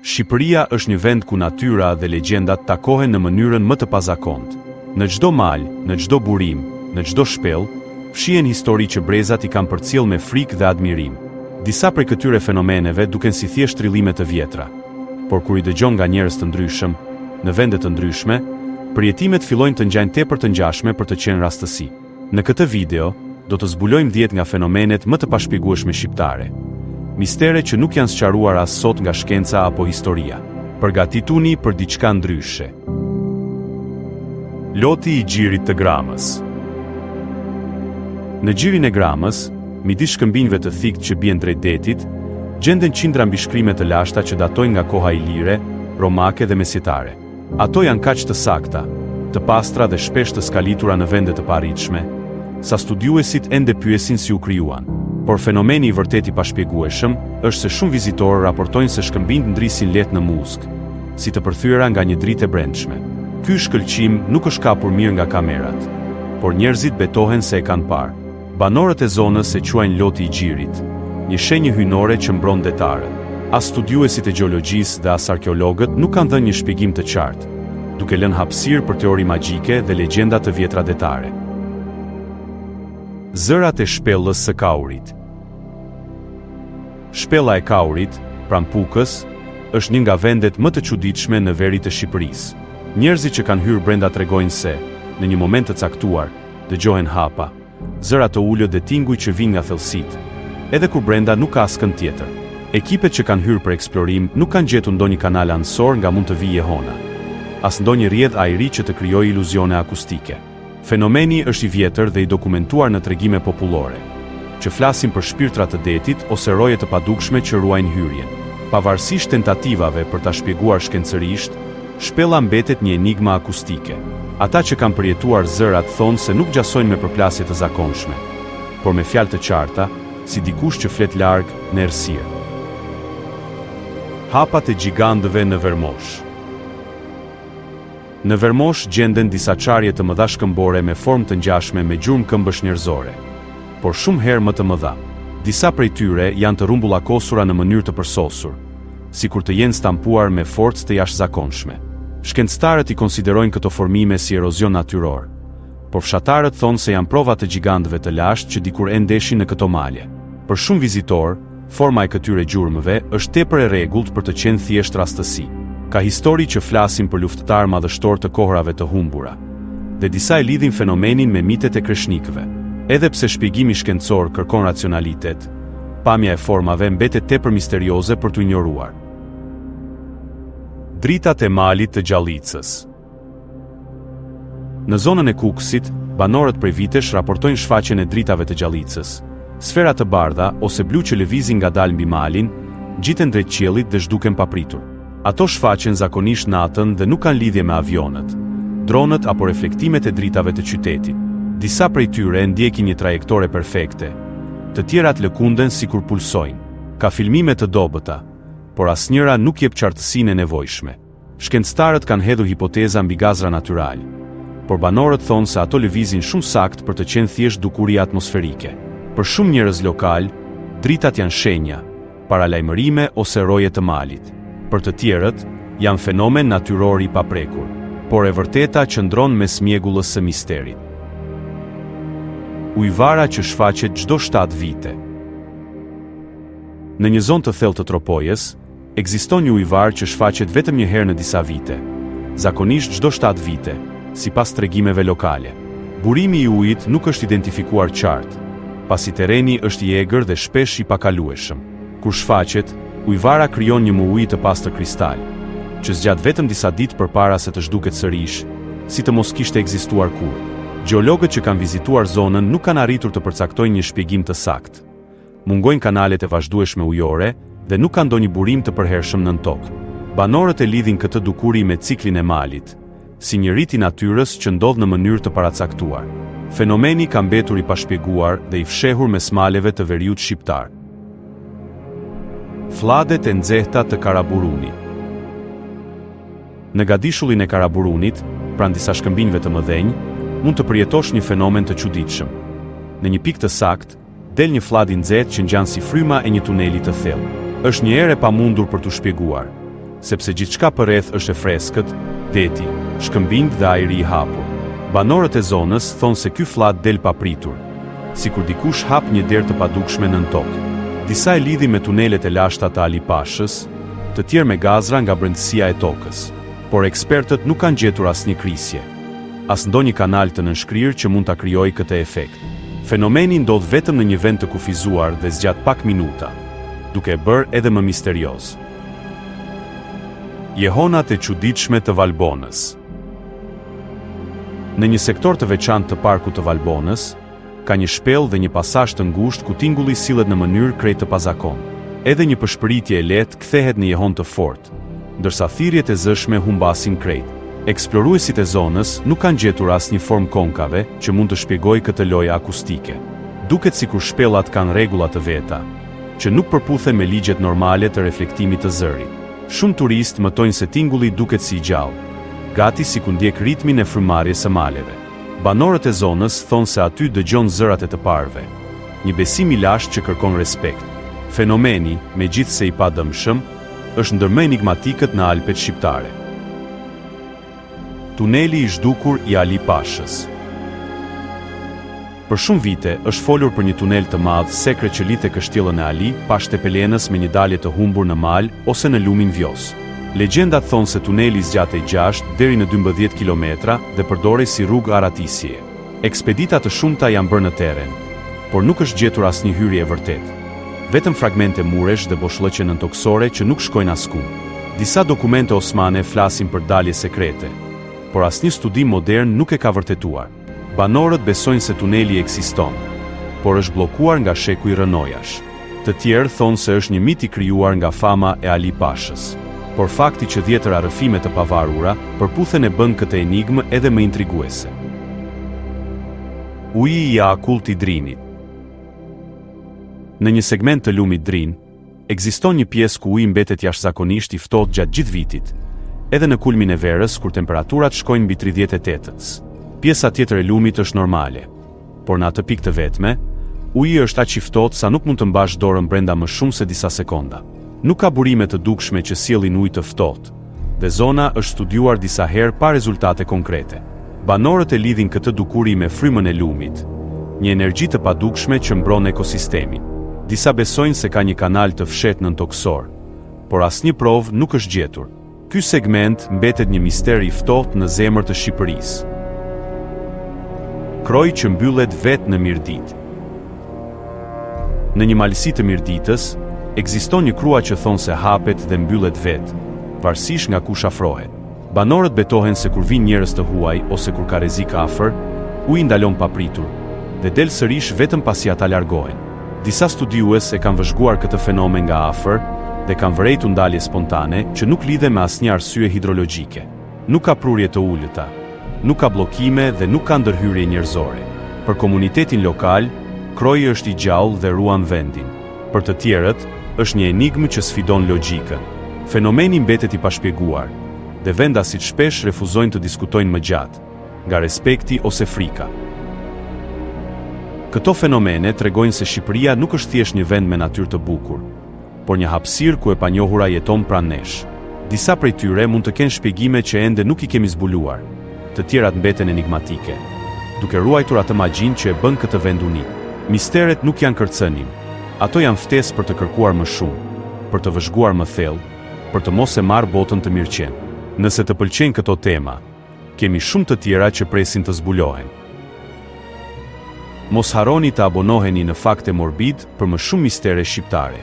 Shqipëria është një vend ku natyra dhe legjendat takohen në mënyrën më të pazakontë. Në çdo mal, në çdo burim, në çdo shpellë, fshihen histori që brezat i kanë përcjell me frikë dhe admirim. Disa prej këtyre fenomeneve duken si thjesht thrillime të vjetra, por kur i dëgjon nga njerëz të ndryshëm, në vende të ndryshme, përjetimet fillojnë të ngjajnë tepër të ngjashme për të qenë rastësi. Në këtë video, do të zbulojmë 10 nga fenomenet më të pashpjegueshme shqiptare. Mistere që nuk janë sqaruar as sot nga shkenca apo historia. Përgatituni për diçka ndryshe. Loti i gjirit të Gramës. Në gjirin e Gramës, midis shkëmbinjve të thikë që bien drejt detit, gjenden qindra mbishkrime të lashta që datojnë nga koha ilire, romake dhe mesjetare. Ato janë kaq të sakta, të pastra dhe shpesh të skalitura në vende të paritshme, sa studiuesit ende pyesin si u krijuan. Por fenomeni i vërtet i pashpjegueshëm është se shumë vizitorë raportojnë se shkëmbinjt ndrisin lehtë në muskë, si të përthyera nga një dritë e brendshme. Ky shkëlqim nuk është kapur mirë nga kamerat, por njerëzit betohen se e kanë parë. Banorët e zonës e quajnë loti i gjirit, një shenjë hyjnore që mbron detarët. As studiuesit e gjeologjisë dhe as arkeologët nuk kanë dhënë një shpjegim të qartë, duke lënë hapësirë për teori magjike dhe legjenda të vjetra detare. Zërat e shpellës së kaurit. Shpella e kaurit, pranë Pukës, është një nga vendet më të çuditshme në veri të Shqipërisë. Njerëzit që kanë hyrë brenda tregojnë se, në një moment të caktuar, dëgjohen hapa, zëra të ulët dhe tinguj që vijnë nga thellësitë, edhe kur brenda nuk ka askënd tjetër. Ekipet që kanë hyrë për eksplorim nuk kanë gjetur ndonjë kanal anësor nga mund të vijë hona, as ndonjë rrjedh ajri që të krijojë iluzione akustike. Fenomeni është i vjetër dhe i dokumentuar në tregime popullore, që flasin për shpirtra të detit ose roje të padukshme që ruajnë hyrjen. Pavarësisht tentativave për ta shpjeguar shkencërisht, shpella mbetet një enigma akustike. Ata që kanë përjetuar zërat thonë se nuk gjasojnë me përplasje të zakonshme, por me fjalë të qarta, si dikush që flet larg në errësirë. Hapat e gjigandëve në Vermosh. Në Vermosh gjenden disa çarje të mëdha shkëmbore me formë të ngjashme me gjurmë këmbësh njerëzore, por shumë herë më të mëdha. Disa prej tyre janë të rrumbullakosura në mënyrë të përsosur, sikur të jenë stampuar me forcë të jashtëzakonshme. Shkencëtarët i konsiderojnë këto formime si erozion natyror, por fshatarët thonë se janë prova të gjigandëve të lashtë që dikur e ndeshin në këto malje. Për shumë vizitor, forma e këtyre gjurmëve është tepër e rregullt për të qenë thjesht rastësi. Ka histori që flasin për luftëtar madhështor të kohërave të humbura, dhe disa e lidhin fenomenin me mitet e kreshnikëve. Edhe pse shpjegimi shkencor kërkon racionalitet, pamja e formave mbetet tepër misterioze për t'u injoruar. Dritat e malit të Gjallicës. Në zonën e Kukësit, banorët prej vitesh raportojnë shfaqjen e dritave të Gjallicës. Sfera të bardha ose blu që lëvizin ngadalë mbi malin, gjiten drejt qiellit dhe zhduken papritur. Ato shfaqen zakonisht natën dhe nuk kanë lidhje me avionët, dronët apo reflektimet e dritave të qytetit. Disa prej tyre ndjekin një trajektore perfekte, të tjerat lëkunden sikur pulsojnë. Ka filmime të dobëta, por asnjëra nuk jep qartësinë e nevojshme. Shkencëtarët kanë hedhur hipoteza mbi gazra natyral, por banorët thonë se ato lëvizin shumë saktë për të qenë thjesht dukuri atmosferike. Për shumë njerëz lokal, dritat janë shenja, paralajmërime ose roje të malit. Për të tjerët, janë fenomen natyror i paprekur, por e vërteta qëndron mes mjegullës së misterit. Ujvara që shfaqet çdo 7 vite. Në një zonë të thellë të tropojës, ekziston një ujvar që shfaqet vetëm një herë në disa vite, zakonisht çdo 7 vite, sipas tregimeve lokale. Burimi i ujit nuk është identifikuar qartë, pasi terreni është i egër dhe shpesh i pakalueshëm. Kur shfaqet, ujvara krijon një muj të pastër kristal, që zgjat vetëm disa ditë përpara se të zhduket sërish, si të mos kishte ekzistuar kurrë. Gjeologët që kanë vizituar zonën nuk kanë arritur të përcaktojnë një shpjegim të saktë. Mungojnë kanalet e vazhdueshme ujore dhe nuk ka ndonjë burim të përhershëm nën tokë. Banorët e lidhin këtë dukuri me ciklin e malit, si një rit i natyrës që ndodh në mënyrë të paracaktuar. Fenomeni ka mbetur i pashpjeguar dhe i fshehur mes maleve të veriut shqiptar. Flladet e nxehta të Karaburunit. Në gadishullin e Karaburunit, pranë disa shkëmbinjve të mëdhenj, mund të përjetosh një fenomen të çuditshëm. Në një pikë të saktë, del një fllad i nxehtë që ngjan si fryma e një tuneli të thellë. Është një erë e pamundur për t'u shpjeguar, sepse gjithçka përreth është e freskët, deti, shkëmbind dhe ajri i hapur. Banorët e zonës thonë se ky flat del papritur, sikur dikush hap një derë të padukshme nën tokë. Disa e lidhi me tunelet e lashta të Ali Pashës, të tjerë me gazra nga brendësia e tokës, por ekspertët nuk kanë gjetur asnjë krisje, as ndonjë kanal të nënshkrirë që mund ta krijojë këtë efekt. Fenomeni ndodh vetëm në një vend të kufizuar dhe zgjat pak minuta, duke e bërë edhe më misterioz. Jehonat e çuditshme të Valbonës. Në një sektor të veçantë të parkut të Valbonës, ka një shpellë dhe një pasazh të ngushtë ku tingulli sillet në mënyrë krejt të pazakontë. Edhe një përshpëritje e lehtë kthehet në jehon të fortë, ndërsa thirrjet e zëshme humbasin krejt. Eksploruesit e zonës nuk kanë gjetur asnjë formë konkave që mund të shpjegojë këtë lojë akustike. Duket sikur shpellat kanë rregulla të veta, që nuk përputhen me ligjet normale të reflektimit të zërit. Shumë turistë mëtojnë se tingulli duket si i gjallë, gati si ku ndjek ritmin e frymarrjes së maleve. Banorët e zonës thonë se aty dëgjon zërat e të parëve, një besim i lashtë që kërkon respekt. Fenomeni, megjithse i padëmshëm, është ndër më enigmatikët në Alpet shqiptare. Tuneli i zhdukur i Ali Pashës. Për shumë vite është folur për një tunel të madh sekret që lidhte kështjellën e Ali Pashë Tepelenës me një dalje të humbur në mal ose në lumin Vjos. Legjendat thonë se tuneli zgjatej 6 deri në 12 kilometra dhe përdorej si rrugë aratisje. Ekspedita të shumta janë bërë në terren, por nuk është gjetur asnjë hyrje e vërtetë. Vetëm fragmente muresh dhe boshllëqe nëntoksore që nuk shkojnë askund. Disa dokumente osmane flasin për dalje sekrete, por asnjë studim modern nuk e ka vërtetuar. Banorët besojnë se tuneli ekziston, por është bllokuar nga sheku i rënojash. Të tjerë thonë se është një mit i krijuar nga fama e Ali Pashës. Por fakti që 10 rrëfime të pavarura përputhen e bën këtë enigmë edhe më intriguese. Uji i akullt i Drinit. Në një segment të lumit Drin, ekziston një pjesë ku uji mbetet jashtëzakonisht i ftohtë gjatë gjithë vitit, edhe në kulmin e verës kur temperaturat shkojnë mbi 38°C. Pjesa tjetër e lumit është normale, por në atë pikë të vetme, uji është aq i ftohtë sa nuk mund të mbash dorën brenda më shumë se disa sekonda. Nuk ka burime të dukshme që sjellin ujë të ftohtë, dhe zona është studiuar disa herë pa rezultate konkrete. Banorët e lidhin këtë dukuri me frymën e lumit, një energji të padukshme që mbron ekosistemin. Disa besojnë se ka një kanal të fshehtë nëntoksor, por asnjë provë nuk është gjetur. Ky segment mbetet një mister i ftohtë në zemër të Shqipërisë. Kroj që mbyllet vetë në mirëditë. Në një malësi të mirëditës, ekziston një krua që thonë se hapet dhe mbyllet vetë, varësisht nga kush afrohet. Banorët betohen se kur vijnë njerëz të huaj ose kur ka rrezik afër, uji ndalon papritur dhe del sërish vetëm pasi ata largohen. Disa studiues e kanë vëzhguar këtë fenomen nga afër dhe kanë vërejtur ndalje spontane që nuk lidhen me asnjë arsye hidrologjike. Nuk ka prurje të ulëta, nuk ka bllokime dhe nuk ka ndërhyrje njerëzore. Për komunitetin lokal, kroji është i gjallë dhe ruan vendin. Për të tjerët, është një enigmë që sfidon logjikën. Fenomeni mbetet i pashpjeguar, dhe vendasit shpesh refuzojnë të diskutojnë më gjatë, nga respekti ose frika. Këto fenomene tregojnë se Shqipëria nuk është thjesht një vend me natyrë të bukur, por një hapësirë ku e panjohura jeton pranë nesh. Disa prej tyre mund të kenë shpjegime që ende nuk i kemi zbuluar, të tjerat mbeten enigmatike, duke ruajtur atë magjinë që e bën këtë vend unik. Misteret nuk janë kërcënim, ato janë ftesë për të kërkuar më shumë, për të vëzhguar më thellë, për të mos e marrë botën të mirëqenë. Nëse të pëlqejnë këto tema, kemi shumë të tjera që presin të zbulohen. Mos harroni të abonoheni në Fakte Morbid për më shumë mistere shqiptare.